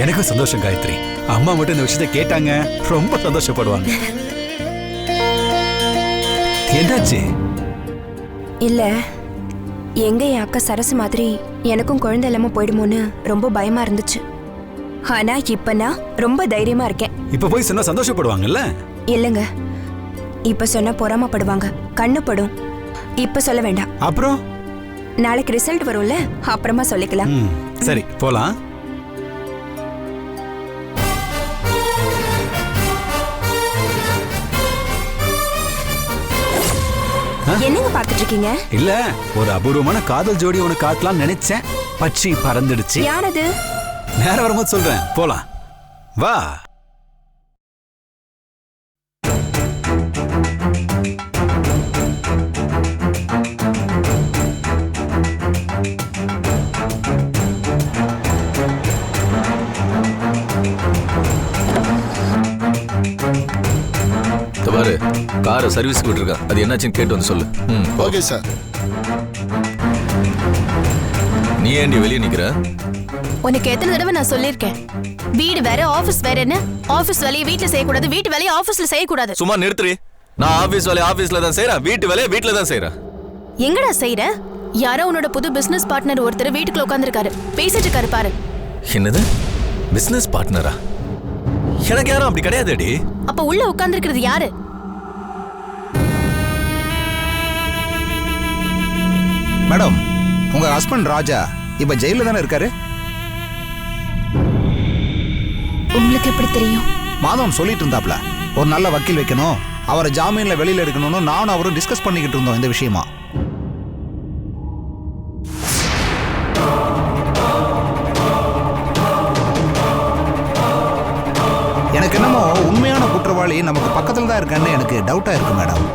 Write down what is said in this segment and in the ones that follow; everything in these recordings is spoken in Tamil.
எனக்கும் சந்தோஷம் காயத்ரி. அம்மா மட்டும் இந்த விஷயத்தை கேட்டாங்க ரொம்ப சந்தோஷப்படுவாங்க. என்னாச்சு? இல்ல, எங்க என் அக்கா சரசு மாதிரி எனக்கும் குழந்தை இல்லாம போயிடுமோன்னு ரொம்ப பயமா இருந்துச்சு. ஆனா இப்ப நான் ரொம்ப தைரியமா இருக்கேன். இப்ப போய் சொன்னா சந்தோஷப்படுவாங்கல்ல? இல்லங்க, இப்ப சொன்னா பொறாமப்படுவாங்க, கண்ணு படும். இப்ப சொல்ல வேண்டாம். அப்புறம் நாளைக்கு ரிசல்ட் வரும்ல, அப்புறமா சொல்லிக்கலாம். சரி, போலாம். என்னங்க பாத்துட்டு இருக்கீங்க? இல்ல, ஒரு அபூர்வமான காதல் ஜோடி உனக்கு காட்டலாம் நினைச்சேன். பட்சி பறந்துடுச்சு. யாரது? நேரம் வரும்போது சொல்றேன். போலாம், வா. பாரு, காரை சர்வீஸ்க்கு விட்டுருக்கா. அது என்னாச்சுன்னு கேட்டு வந்து சொல்லு. Okay sir. நீ ஏண்டி வெளியே நிக்கிற? உனக்கு எத்தனை தடவை நான் சொல்லிருக்கேன், வீடு வேற ஆபீஸ் வேறன்னு. ஆபீஸ் வேலையை வீட்டுல செய்யக்கூடாது, வீட்டு வேலையை ஆபீஸ்ல செய்யக்கூடாது. சும்மா நிறுத்துறி. நான் ஆபீஸ் வேலையை ஆபீஸ்ல தான் செய்யறேன், வீட்டு வேலையை வீட்டுல தான் செய்யறேன். எங்கடா செய்யற? யாரோ உன்னோட புது பிசினஸ் பார்ட்னர் ஒருத்தர் வீட்டுக்குள்ள உட்காந்துருக்காரு, பேசிட்டு இருக்காரு பாரு. என்னது, பிசினஸ் பார்ட்னரா? எனக்கு யாரும் அப்படி கிடையாதுடி. அப்ப உள்ள உட்கார்ந்திருக்கிறது யாரு? மேடம், உங்க ஹஸ்பண்ட் ராஜா இப்ப ஜெயில தானே இருக்காரு? உங்களுக்கு எப்படி தெரியும்? மாதவன் சொல்லிட்டு இருந்தாப்ல, ஒரு நல்ல வக்கீல் வைக்கணும், அவரை ஜாமீன்ல வெளியில எடுக்கணும்னு நானும் அவரும் டிஸ்கஸ் பண்ணிக்கிட்டு இருந்தோம் இந்த விஷயமா. எனக்கு என்னமோ உண்மையான குற்றவாளி நமக்கு பக்கத்துல தான் இருக்கான்னு எனக்கு டவுட்டா இருக்கு மேடம்.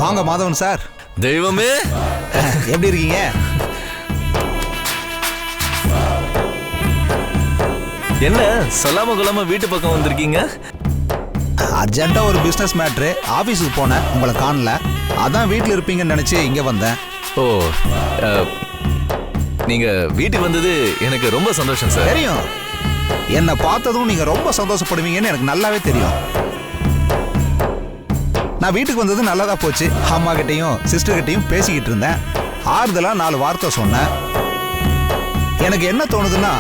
வாங்க மாதவன் சார். தெய்வமே, எப்படி இருக்கீங்க? என்ன சொல்லாம கொள்ளாம வீட்டு பக்கம் வந்திருக்கீங்க? அர்ஜென்ட்டா ஒரு பிசினஸ் மேட்ரு, ஆபீஸுக்கு போனேன், உங்களை காணல. அதான் வீட்டில் இருப்பீங்கன்னு நினைச்சு இங்க வந்தேன். ஓ, நீங்க வீட்டுக்கு வந்தது எனக்கு ரொம்ப சந்தோஷம் சார். தெரியும், என்னை பார்த்ததும் நீங்க ரொம்ப சந்தோஷப்படுவீங்கன்னு எனக்கு நல்லாவே தெரியும். நான் வீட்டுக்கு வந்தது நல்லதா போச்சு. அம்மா கிட்டையும் சிஸ்டர் கிட்டையும் பேசிக்கிட்டு இருந்தேன், ஆறுதலா 4 வார்த்தை சொன்னேன். எனக்கு என்ன தோணுதுன்னா,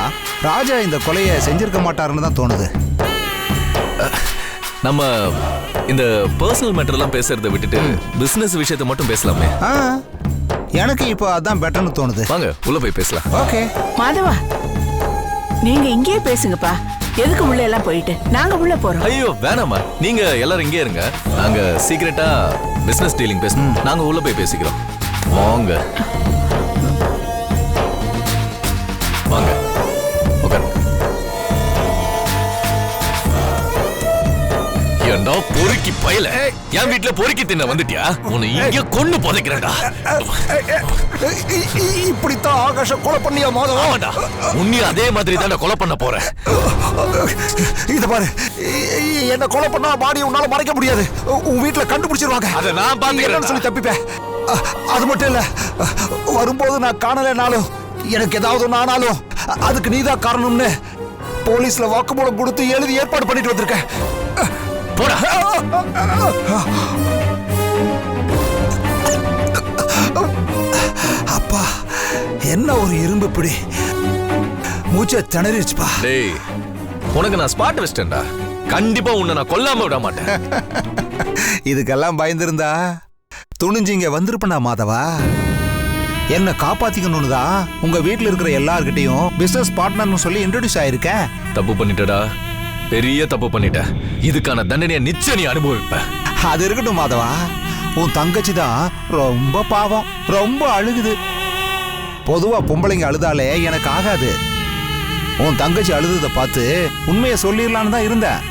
ராஜா இந்த கொலையை செஞ்சிருக்க மாட்டாருன்னு தான் தோணுது. நம்ம இந்த பர்சனல் மேட்டர் எல்லாம் பேசுறதை விட்டுட்டு பிசினஸ் விஷயத்தை மட்டும் பேசலாமே. எனக்கு இப்போ அதான் பெட்டர்னு தோணுது. வாங்க உள்ள போய் பேசலாம். ஓகே மாதவா, நீங்க இங்கேயே பேசுங்கப்பா. எதுக்கு உள்ள எல்லாம் போயிட்டு, நாங்க உள்ள போறோம். ஐயோ வேணாமா, நீங்க எல்லாரும் இங்கே இருங்க. நாங்க சீக்கிரட்டா பிசினஸ் டீலிங் பேசணும். நாங்க உள்ள போய் பேசிக்கிறோம். வாங்க வாங்க உட்காருங்க. ஏண்டா பொறுக்கி பயல, என் வீட்டுல பொறுக்கி தின்ன வந்துட்டியா? உன்னை இங்க கொண்டு புதைக்கிறேன்டா. இப்படித்தான் ஆகாஷ கொலை பண்ணியா மாதவா? உன்னையும் அதே மாதிரி தான் கொலை பண்ண போறேன். இத பாரு, என்ன கொலை பண்ணா பாடி உன்னால மறைக்க முடியாது. உன் வீட்டுல கண்டுபிடிச்சிருவாங்க. அதை நான் பாத்துக்கிறேன்னு சொல்லி தப்பிப்பேன். அது மட்டும் இல்ல, வரும்போது நான் காணலைனாலும் எனக்கு ஏதாவது ஒன்று ஆனாலும் அதுக்கு நீதான் காரணம்னு போலீஸ்ல வாக்குமூலம் கொடுத்து எழுதி ஏற்பாடு பண்ணிட்டு வந்திருக்கேன். போடா. அப்பா, என்ன ஒரு இரும்பு பிடி, மூச்சை திணறிச்சுப்பா. டேய், உனக்கு நான் ஸ்பாட் வெஸ்டன்டா. கண்டிப்பா உன்னை நான் கொல்லாம விட மாட்டேன். இதுக்கெல்லாம் பயந்திருந்தா துணிஞ்சிங்க வந்திருப்பா மாதவா. என்ன காப்பாத்திக்கணும்னு தான் உங்க வீட்டுல இருக்கிற எல்லார்கிட்டையும் பிசினஸ் பார்ட்னர்னு சொல்லி இன்ட்ரோடியூஸ் ஆயிருக்கேன். தப்பு பண்ணிட்டடா, பெரிய தப்பு பண்ணிட்ட. இதுக்கான தண்டனையை நிச்சயம் நீ அனுபவிப்ப. அது இருக்கட்டும் மாதவா, உன் தங்கச்சி தான் ரொம்ப பாவம், ரொம்ப அழுகுது. பொதுவா பொம்பளைங்க அழுதாலே எனக்கு ஆகாது. உன் தங்கச்சி அழுதுதை பார்த்து உண்மையை சொல்லிடலான்னு தான் இருந்தேன்.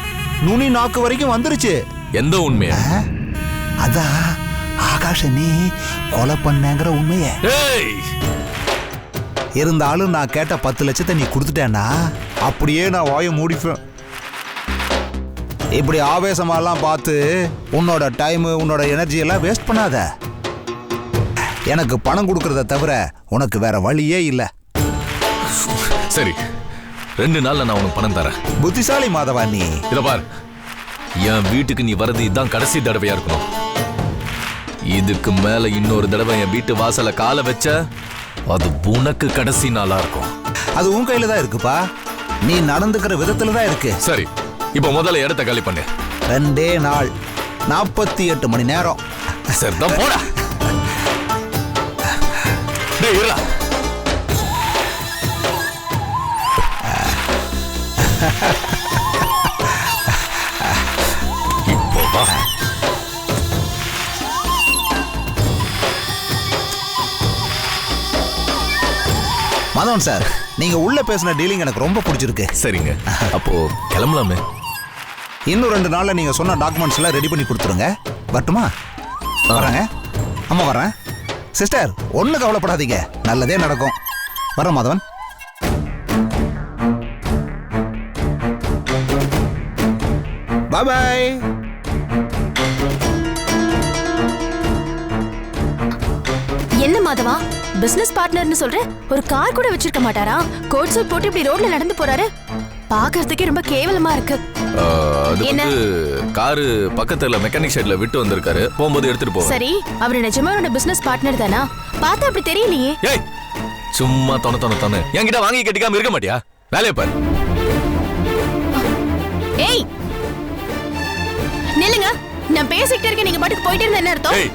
நுனி நாக்கு வரைக்கும் வந்துருச்சு. எந்த உண்மையா? அதான் ஆகாஷ நீ கொலை பண்ணங்கிற உண்மைய. இருந்தாலும் நான் கேட்ட 10 லட்சத்தை நீ கொடுத்துட்டேன்னா அப்படியே நான் வாயை மூடிப்பேன். இப்படி ஆவேசமாலாம் பார்த்து உன்னோட டைம் உன்னோட எனர்ஜி எல்லாம் வேஸ்ட் பண்ணாத. எனக்கு பணம் கொடுக்கறத தவிர உனக்கு வேற வழியே இல்லை. சரி, 2 நாள்ல நான் உனக்கு பணம் தரேன். புத்திசாலி மாதவா நீ. இத பார், என் வீட்டுக்கு நீ வரது இதுதான் கடைசி தடவையா இருக்கணும். இதுக்கு மேல இன்னொரு தடவை என் வீட்டு வாசல காலை வச்ச அது உனக்கு கடைசி நாளா இருக்கும். அது உன் கையில தான் இருக்குப்பா. நீ நடந்துக்கிற விதத்துல தான் இருக்கு. சரி, இப்ப முதல்ல இடத்த காலி பண்ணு. 2 நாள் 48 மணி நேரம். சரிதான், போடா. டேய் இருடா. இப்போ வா. மாதவன் சார், நீங்க உள்ள பேசின டீலிங் எனக்கு ரொம்ப பிடிச்சிருக்கு. சரிங்க, அப்போ கிளம்பலாமே. இன்னும் 2 நாள்ல நீங்க சொன்ன டாக்குமெண்ட்ஸ் எல்லாம் ரெடி பண்ணி கொடுத்துருங்க. வரட்டுமா? வரேங்க. அம்மா வரேன். சிஸ்டர், ஒன்றும் கவலைப்படாதீங்க, நல்லதே நடக்கும். வரேன் மாதவன். பாய் பாய். என்ன மாதவா, பிசினஸ் பார்ட்னர்னு சொல்ற? ஒரு கார் கூட வச்சிருக்க மாட்டாரா? கோட் சூட் போட்டு இப்படி ரோட்ல நடந்து போறாரு. பாக்குறதுக்கே ரொம்ப கேவலமா இருக்கு. அது என்ன? காரு பக்கத்துல மெக்கானிக் ஷெட்ல விட்டு வந்திருக்காரு, போகும்போது எடுத்துட்டு போவாரு. சரி, அவரு நிஜமா அவரோட பிசினஸ் பார்ட்னர் தானா? பார்த்தா அப்படி தெரியலையே. ஏய், சும்மா தொண என்கிட்ட வாங்கி கட்டிக்காம இருக்க மாட்டியா? வேலையை பாரு. ஏய் நில்லுங்க, நான் பேசிக்கிட்டே இருக்கேன், நீங்க பாட்டுக்கு போயிட்டே இருந்தா என்ன அர்த்தம்? ஏய்,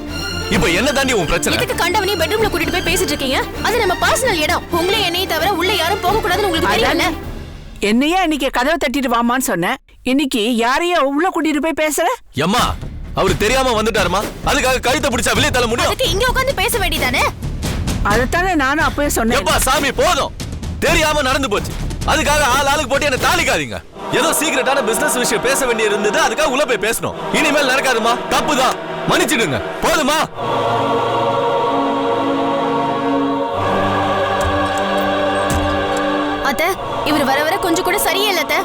இப்போ என்ன தாண்டி உன் பிரச்சனை? எதுக்கு கண்டவனையும் பெட்ரூம்ல கூட்டிட்டு போய் பேசிட்டு இருக்கீங்க? அது நம்ம பர்சனல் இடம். உங்களே என்னைய தவிர உள்ள யாரும் போக கூடாதுன்னு உங்களுக்கு தெரியல. என்னையா இன்னைக்கு கதவை தட்டிட்டு வாமான்னு சொன்னேன், இன்னைக்கு யாரையா உள்ள கூட்டிட்டு போய் பேசுற? அம்மா, அவரு தெரியாம வந்துட்டாருமா, அதுக்காக கழுத்தை பிடிச்சா வெளியே தள்ள முடியும்? அதுக்கு இங்க உட்கார்ந்து பேச வேண்டியதானே? அதத்தானே நானும் அப்பவே சொன்னேன். எப்பா சாமி, போதும். தெரியாம நடந்து போச்சு, அதுக்காக ஆளுக்கு போட்டு என்ன தாளிக்காதீங்க. ஏதோ சீக்கிரட்டான பிசினஸ் விஷயம் பேச வேண்டிய இருந்தது, அதுக்காக உள்ள போய் பேசணும். இனிமேல் நடக்காதுமா, தப்புதான், மன்னிச்சிடுங்க. போதுமா? அத்த, இவர் வர வர கொஞ்சம் கூட சரியே இல்ல அத்த.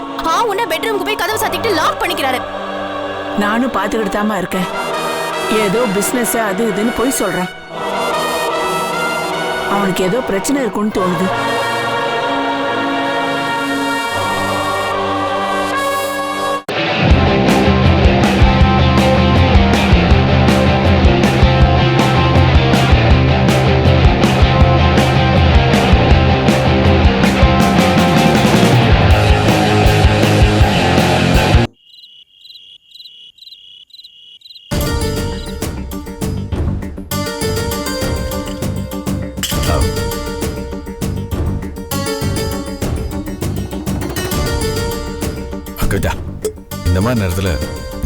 உன்ன பெட்ரூமுக்கு போய் கதவை சாத்திட்டு லாக் பண்ணிக்கிறாரு. நானும் பாத்துக்கிட்டு தாமா இருக்கேன். ஏதோ பிசினஸ் அது இதுன்னு போய் சொல்றான். அவனுக்கு ஏதோ பிரச்சனை இருக்குன்னு தோணுது. இந்த மாதிரி நேரத்துல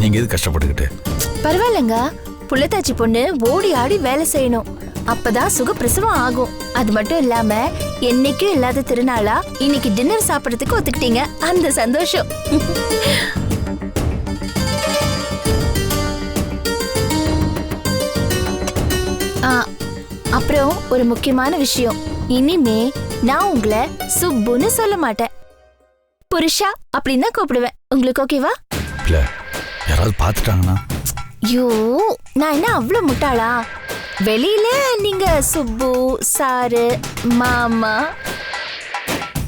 நீங்க எது கஷ்டப்பட்டுக்கிட்டு? பரவாயில்லங்க, புள்ளத்தாச்சி பொண்ணு ஓடி ஆடி வேலை செய்யணும், அப்பதான் சுகப்பிரசவம் ஆகும். அது மட்டும் இல்லாம என்னைக்கும் இல்லாத திருநாளா இன்னைக்கு டின்னர் சாப்பிடறதுக்கு ஒத்துக்கிட்டீங்க, அந்த சந்தோஷம். அப்புறம் ஒரு முக்கியமான விஷயம், இனிமே நான் உங்களை சுப்புன்னு சொல்ல மாட்டேன், புருஷா அப்படின்னு தான் கூப்பிடுவேன். உங்களுக்கு ஓகேவா? இல்ல, யாராவது பார்த்துட்டாங்கன்னா? ஐயோ, நான் என்ன அவ்வளவு முட்டாளா? வெளியில நீங்க சுப்பு, சாரு, மாமா,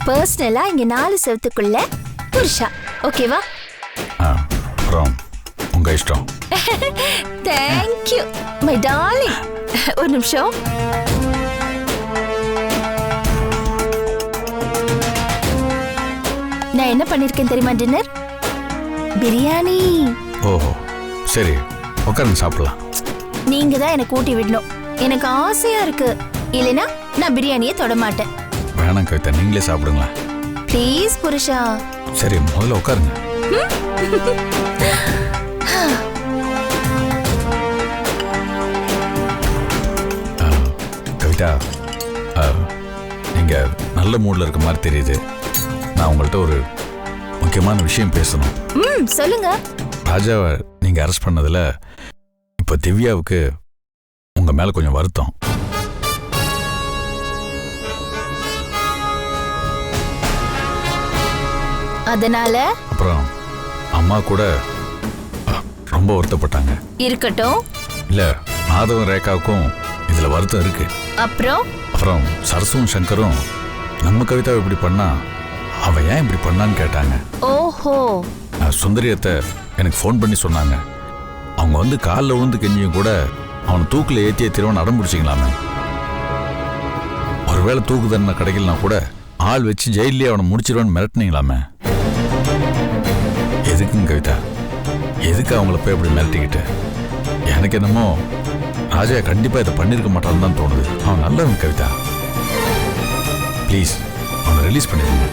பர்சனலா இங்க 4 செவத்துக்குள்ள புருஷா, ஓகேவா? அப்புறம் உங்க இஷ்டம். Thank you my darling. ஒரு நிமிஷம். நான் என்ன பண்ணிருக்கேன் தெரியுமா டின்னர்? பிரியாணி. ஓஹோ, சரி, உட்காருங்க சாப்பிடலாம். நீங்க தான் எனக்கு ஊட்டி விடணும், எனக்கு ஆசையா இருக்கு. இல்லைன்னா நான் பிரியாணியை தொட மாட்டேன். வேணாம் கவிதா, நீங்களே சாப்பிடுங்களேன். ப்ளீஸ் புருஷா. சரி, முதல்ல உட்காருங்க. கவிதா, நீங்க நல்ல மூட்ல இருக்க மாதிரி தெரியுது. நான் உங்கள்கிட்ட ஒரு முக்கியமான விஷயம் பேசணும். சொல்லுங்க. ராஜாவை நீங்க அரெஸ்ட் பண்ணதுல இப்ப திவ்யாவுக்கு உங்க மேல கொஞ்சம் வருத்தம். அதனால அப்புறம் அம்மா கூட ரொம்ப வருத்தப்பட்டாங்க. இருக்கட்டும். இல்ல மாதவன் ரேகாவுக்கும் இதுல வருத்தம் இருக்கு. அப்புறம் சரசும் சங்கரும் நம்ம கவிதாவை இப்படி பண்ணா அவ ஏன் இப்படி பண்ணான்னு கேட்டாங்க. ஓஹோ. சுந்தரியத்தை எனக்கு ஃபோன் பண்ணி சொன்னாங்க. அவங்க வந்து காலில் விழுந்து கெஞ்சியும் கூட அவனை தூக்கில் ஏற்றிய திருவன் அடம் பிடிச்சிங்களாமே. ஒருவேளை தூக்கு தண்டனை கிடைக்கலனா கூட ஆள் வச்சு ஜெயிலே அவனை முடிச்சிருவான்னு மிரட்டினீங்களாமே. எதுக்குங்க கவிதா? எதுக்கு அவங்கள போய் அப்படி மிரட்டிக்கிட்டு? எனக்கு என்னமோ ராஜா கண்டிப்பா இதை பண்ணிருக்க மாட்டான்னு தான் தோணுது. அவன் நல்லவன் கவிதா. ப்ளீஸ் அவனை ரிலீஸ் பண்ணிடுங்க.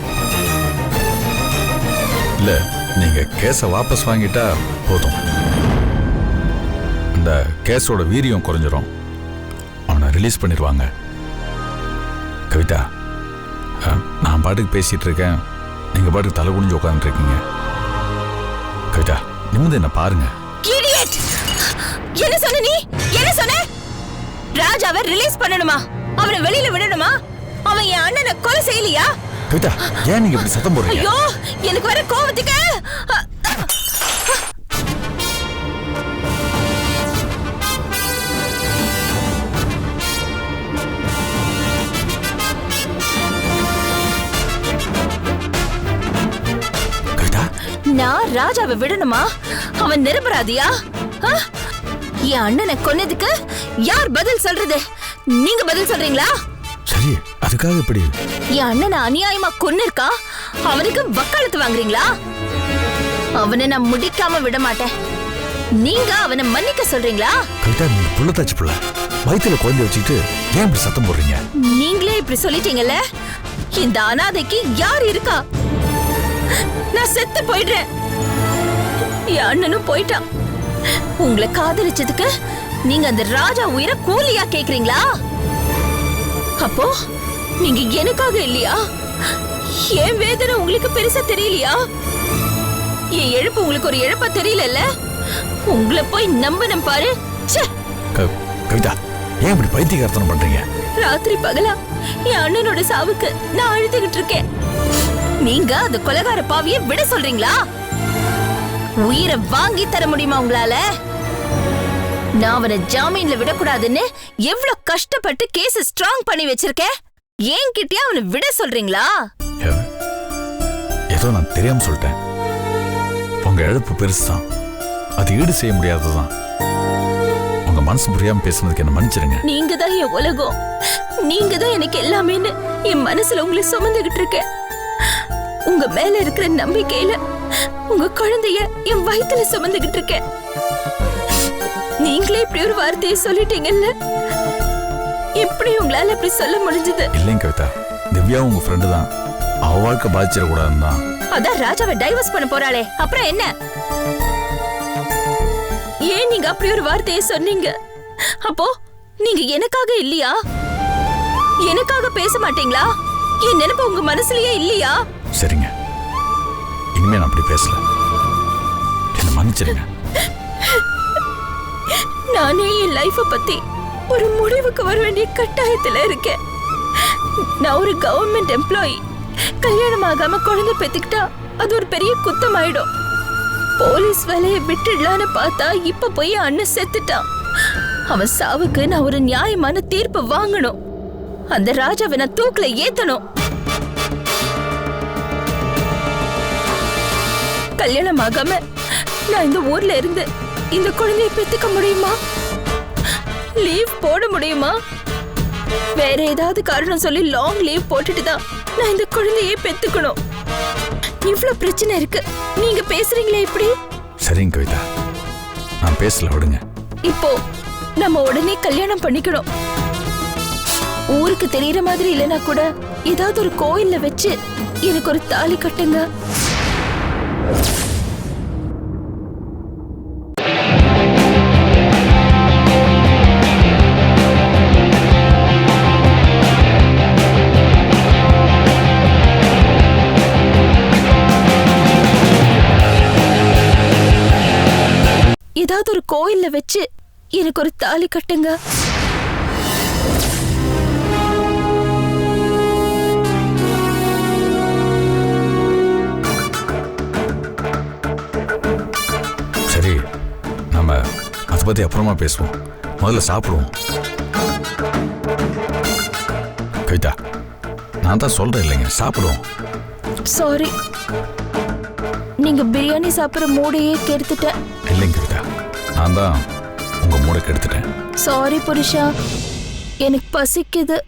இல்ல நீங்க கேஸை வாபஸ் வாங்கிட்டா போதும். இந்த கேஸோட வீரியம் குறைஞ்சிரும். அவனை ரிலீஸ் பண்ணிடுவாங்க. கவிதா, நான் பாட்டுக்கு பேசிட்டு இருக்கேன், நீங்க பாட்டுக்கு தலை குனிஞ்சு உட்காந்துட்டு இருக்கீங்க. கவிதா, நிமிர்ந்து என்ன பாருங்க. என்ன சொன்ன நீ? என்ன சொன்ன? ராஜாவை ரிலீஸ் பண்ணணுமா? அவனை வெளியில விடணுமா? அவன் என் அண்ணனை கொலை செய்யலையா? கவிதா, ஏன் நீங்க இப்படி சத்தம் போடுறீங்க? ஐயோ, எனக்கு வர கோவத்துக்கு நான் ராஜாவை விடணுமா? அவன் நிரபராதியா? என் அண்ணனை கொன்னதுக்கு யார் பதில் சொல்றது? நீங்க பதில் சொல்றீங்களா? சரி, அதுக்காக இப்படி என் அண்ணனை அநியாயமா கொன்னிருக்கா, அவனுக்கு வக்காலத்து வாங்குறீங்களா? அவனை நான் முடிக்காம விட மாட்டேன். நீங்க அவனை மன்னிக்க சொல்றீங்களா? கவிதா, நீங்க புள்ளத்தாச்சு புள்ள வயித்துல குழந்தை வச்சுக்கிட்டு ஏன் இப்படி சத்தம் போடுறீங்க? நீங்களே இப்படி சொல்லிட்டீங்கல்ல, இந்த அனாதைக்கு யார் இருக்கா? நான் செத்து போயிடுறேன். என் அண்ணனும் போயிட்டான். உங்களை காதலிச்சதுக்கு நீங்க அந்த ராஜா உயிரை கூலியா கேக்குறீங்களா? அப்போ நீங்க எனக்காக இல்லையா? என் வேதனை உங்களுக்கு பெருசா தெரியலையா? என் இழப்பு உங்களுக்கு ஒரு இழப்பா தெரியல? உங்களை போய் நம்பணும் பாரு. கவிதா, ஏன் இப்படி பைத்தியக்காரத்தனம் பண்றீங்க? ராத்திரி பகலா என் அண்ணனோட சாவுக்கு நான் அழுதுகிட்டு இருக்கேன். நீங்க அந்த கொலைகார பாவியை விட சொல்றீங்களா? உயிரை வாங்கி தர முடியுமா உங்களால? நான் அவனை ஜாமீன்ல விடக்கூடாதுன்னு எவ்வளவு கஷ்டப்பட்டு கேஸ் ஸ்ட்ராங் பண்ணி வச்சிருக்கேன். ஏன் கிட்டே அவனை விட சொல்றீங்களா? ஏதோ நான் தெரியாம சொல்லிட்டேன். உங்க இழப்பு பெருசுதான், அது ஈடு செய்ய முடியாதுதான். உங்க மனசு புரியாம பேசுனதுக்கு என்ன மன்னிச்சிருங்க. நீங்க தான் என் உலகம், நீங்க தான் எனக்கு எல்லாமேன்னு என் மனசுல உங்களை சுமந்துகிட்டு இருக்கேன். உங்க மேல இருக்கிற நம்பிக்கையில உங்க குழந்தைய என் வயித்துல சுமந்துகிட்டு இருக்கேன். நீங்களே இப்படி ஒரு வார்த்தையை சொல்லிட்டீங்கல்ல, எப்படி உங்களால அப்படி சொல்ல முடிஞ்சது? இல்லைங்க கவிதா, திவ்யா உங்க ஃப்ரெண்டு தான், அவ வாழ்க்கை பாதிச்சிடக்கூடாதுன்னு தான். அதான் ராஜாவை டைவர்ஸ் பண்ண போறாளே, அப்புறம் என்ன? ஏன் நீங்க அப்படி ஒரு வார்த்தையை சொன்னீங்க? அப்போ நீங்க எனக்காக இல்லையா? எனக்காக பேச மாட்டீங்களா? என் நினைப்பு உங்க மனசுலயே இல்லையா? சரிங்க, இனிமே நான் அப்படி பேசல, என்ன மன்னிச்சிருங்க. நானே என் லைஃப பத்தி ஒரு முடிவுக்கு வர வேண்டிய கட்டாயத்துல இருக்கேன். நான் ஒரு கவர்மெண்ட் எம்ப்ளாயி. கல்யாணம் ஆகாம குழந்தை பெத்துக்கிட்டா அது ஒரு பெரிய குத்தம் ஆயிடும். போலீஸ் வேலையை விட்டுடலான்னு பார்த்தா இப்ப போய் அண்ணன் செத்துட்டான். அவன் சாவுக்கு நான் ஒரு நியாயமான தீர்ப்பு வாங்கணும். அந்த ராஜாவை நான் தூக்குல ஏத்தணும். கல்யாணம் ஆகாம நான் இந்த ஊர்ல இருந்து இந்த குழந்தையை பெத்துக்க முடியுமா? லீவ் போட முடியுமா? வேற ஏதாவது காரணம் சொல்லி லாங் லீவ் போட்டுட்டு தான் நான் இந்த குழந்தையை பெத்துக்கணும். இவ்வளவு பிரச்சனை இருக்கு, நீங்க பேசுறீங்களே இப்படி? சரிங்க கவிதா, நான் பேசல, விடுங்க. இப்போ நம்ம உடனே கல்யாணம் பண்ணிக்கணும். ஊருக்கு தெரியற மாதிரி இல்லைன்னா கூட ஏதாவது ஒரு கோயில்ல வச்சு எனக்கு ஒரு தாலி கட்டுங்க. ஏதாவது ஒரு கோயில்ல வச்சு எனக்கு ஒரு தாலி கட்டுங்க. சரி, நம்ம அதை பற்றி அப்புறமா பேசுவோம். முதல்ல சாப்பிடுவோம். கவிதா, நான் தான் சொல்கிறேன் இல்லைங்க, சாப்பிடுவோம். சாரி, நீங்க பிரியாணி சாப்பிட்ற மூடையே கெடுத்துட்டேன். இல்லைங்க கவிதா, நான் தான் உங்கள் மூடை கெடுத்துட்டேன். சாரி புருஷா, எனக்கு பசிக்குது.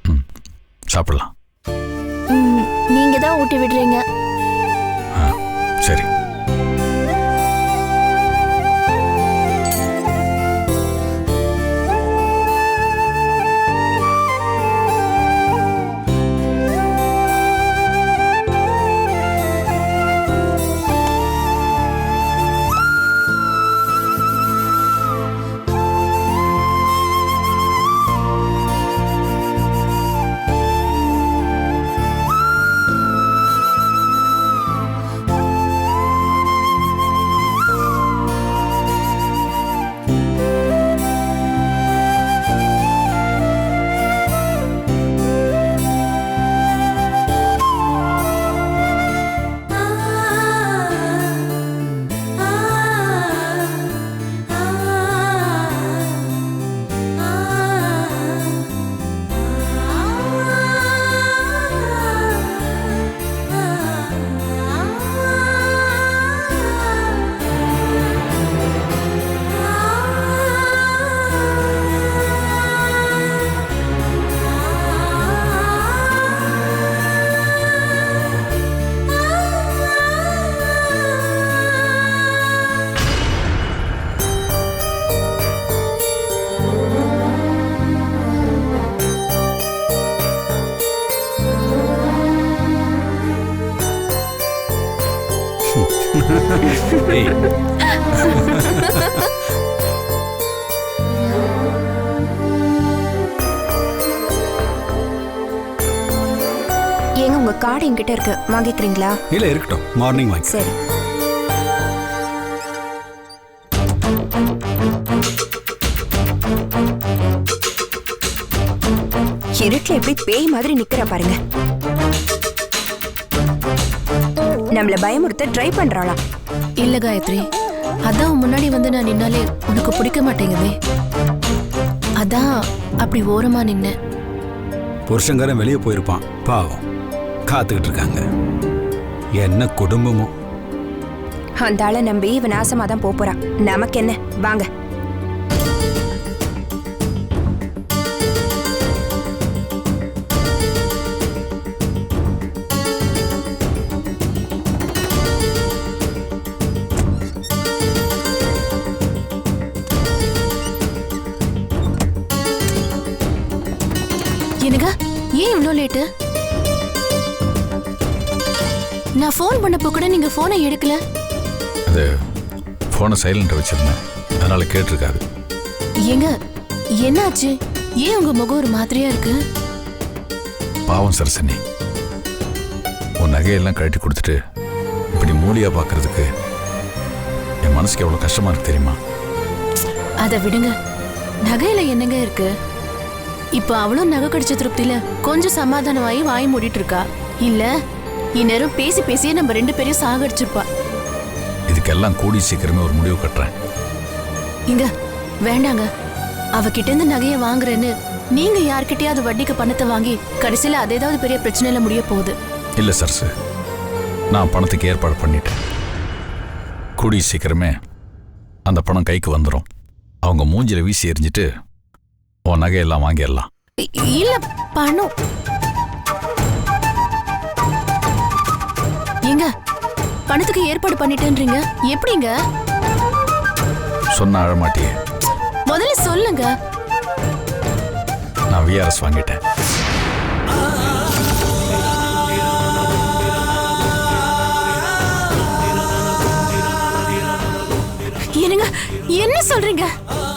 சாப்பிடலாம். நீங்க தான் ஊட்டி விடுறீங்க. சரி. ஏங்க உங்க கார்டு என்கிட்ட இருக்கு, வாங்கிக்கிறீங்களா? இல்ல இருக்கட்டும், மார்னிங் வாங்கி. சரி. இருட்டுல எப்படி பேய் மாதிரி நிக்கிற பாருங்க. நம்மள பயமுறுத்த ட்ரை பண்றாளா? இல்ல காயத்ரி, அதான் முன்னாடி வந்து நான் நின்னாலே உனக்கு பிடிக்க மாட்டேங்குதே, அதான் அப்படி ஓரமா நின்ன. புருஷங்காரன் வெளியே போயிருப்பான், பாவம் காத்துக்கிட்டு இருக்காங்க. என்ன குடும்பமோ. அந்த ஆளை நம்பி இவன் நாசமா தான் போறான். நமக்கு என்ன, வாங்க. என்னங்க, ஏன் இவ்ளோ லேட்டு? நான் ஃபோன் பண்ணப்போ கூட நீங்க போனை எடுக்கல. அது போனை சைலண்ட் வச்சிருந்தேன், அதனால கேட்டிருக்காது. ஏங்க என்னாச்சு? ஏன் உங்க முகம் ஒரு மாதிரியா இருக்கு? பாவம் சரசனி, உன் நகையெல்லாம் கழட்டி கொடுத்துட்டு இப்படி மூலியா பார்க்கறதுக்கு என் மனசுக்கு எவ்வளவு கஷ்டமா இருக்கு தெரியுமா? அதை விடுங்க, நகையில என்னங்க இருக்கு? இப்ப அவளும் நகை கடிச்ச திருப்தியில கொஞ்சம் சமாதானமாயி வாய் மூடிட்டு இருக்கா. இல்ல இந்நேரம் பேசி பேசியே நம்ம 2 பேரையும் சாகடிச்சிருப்பா. இதுக்கெல்லாம் கூடி சீக்கிரமே ஒரு முடிவு கட்டுறேன். இங்க வேண்டாங்க, அவகிட்ட இருந்து நகையை வாங்குறேன்னு நீங்க யார்கிட்டயாவது வட்டிக்கு பணத்தை வாங்கி கடைசியில அது ஏதாவது பெரிய பிரச்சனையில முடிய போகுது. இல்ல சரசு, நான் பணத்துக்கு ஏற்பாடு பண்ணிட்டேன். கூடி சீக்கிரமே அந்த பணம் கைக்கு வந்துடும். அவங்க மூஞ்சில வீசி எறிஞ்சிட்டு உன் நகையெல்லாம் வாங்கிடலாம். இல்ல பணம் எங்க? பணத்துக்கு ஏற்பாடு பண்ணிட்டேன்றீங்க, எப்படிங்க? சொன்ன அழமாட்டியே. முதல்ல சொல்லுங்க. நான் விஆர்எஸ் வாங்கிட்டேன். என்னங்க, என்ன சொல்றீங்க?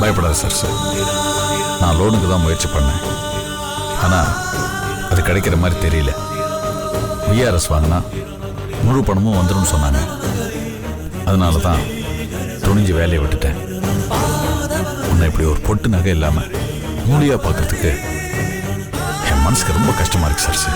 பயப்படாத சரசு, நான் லோனுக்கு தான் முயற்சி பண்ணேன். ஆனா அது கிடைக்கிற மாதிரி தெரியல. விஆர்எஸ் வாங்கினா முழு பணமும் வந்துடும் சொன்னாங்க. அதனால தான் துணிஞ்சு வேலையை விட்டுட்டேன். உன்னை இப்படி ஒரு பொட்டு நகை இல்லாம மூலியா பார்க்கறதுக்கு என் மனசுக்கு ரொம்ப கஷ்டமா இருக்கு சரசு.